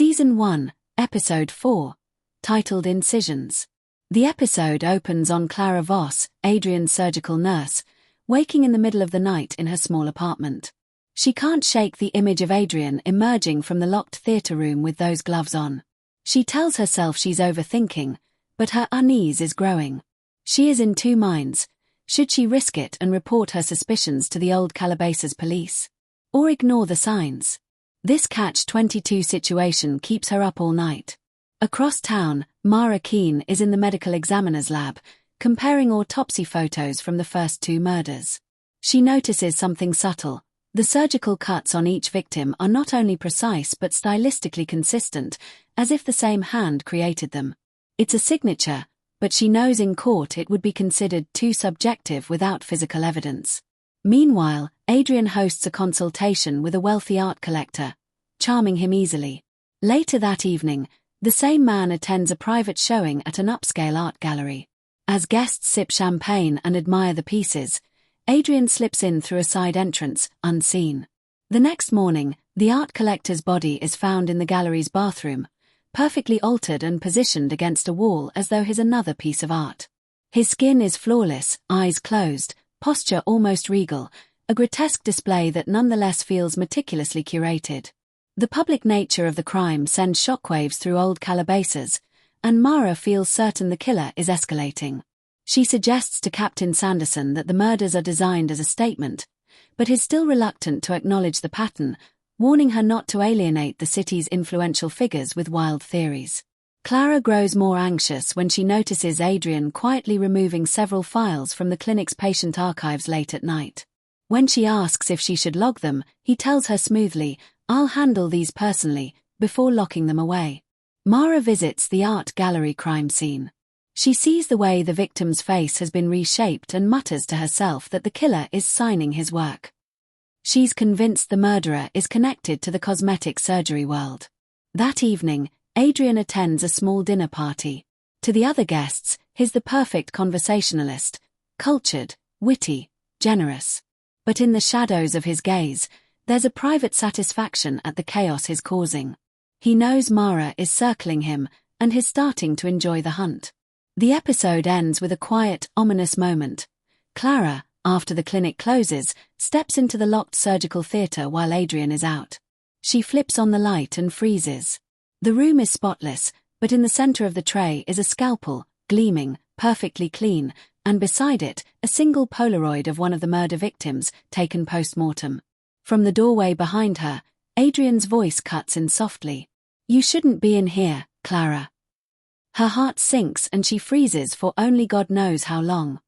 Season 1, Episode 4, titled Incisions. The episode opens on Clara Voss, Adrian's surgical nurse, waking in the middle of the night in her small apartment. She can't shake the image of Adrian emerging from the locked theatre room with those gloves on. She tells herself she's overthinking, but her unease is growing. She is in two minds. Should she risk it and report her suspicions to the Old Calabasas police? Or ignore the signs? This catch-22 situation keeps her up all night. Across town, Mara Keane is in the medical examiner's lab, comparing autopsy photos from the first two murders. She notices something subtle. The surgical cuts on each victim are not only precise but stylistically consistent, as if the same hand created them. It's a signature, but she knows in court it would be considered too subjective without physical evidence. Meanwhile, Adrian hosts a consultation with a wealthy art collector, charming him easily. Later that evening, the same man attends a private showing at an upscale art gallery. As guests sip champagne and admire the pieces, Adrian slips in through a side entrance, unseen. The next morning, the art collector's body is found in the gallery's bathroom, perfectly altered and positioned against a wall as though he's another piece of art. His skin is flawless, eyes closed, posture almost regal, a grotesque display that nonetheless feels meticulously curated. The public nature of the crime sends shockwaves through Old Calabasas, and Mara feels certain the killer is escalating. She suggests to Captain Sanderson that the murders are designed as a statement, but is still reluctant to acknowledge the pattern, warning her not to alienate the city's influential figures with wild theories. Clara grows more anxious when she notices Adrian quietly removing several files from the clinic's patient archives late at night. When she asks if she should log them, he tells her smoothly, "I'll handle these personally," before locking them away. Mara visits the art gallery crime scene. She sees the way the victim's face has been reshaped and mutters to herself that the killer is signing his work. She's convinced the murderer is connected to the cosmetic surgery world. That evening, Adrian attends a small dinner party. To the other guests, he's the perfect conversationalist, cultured, witty, generous. But in the shadows of his gaze, there's a private satisfaction at the chaos he's causing. He knows Mara is circling him, and he's starting to enjoy the hunt. The episode ends with a quiet, ominous moment. Clara, after the clinic closes, steps into the locked surgical theatre while Adrian is out. She flips on the light and freezes. The room is spotless, but in the center of the tray is a scalpel, gleaming, perfectly clean, and beside it, a single Polaroid of one of the murder victims, taken post-mortem. From the doorway behind her, Adrian's voice cuts in softly. "You shouldn't be in here, Clara." Her heart sinks and she freezes for only God knows how long.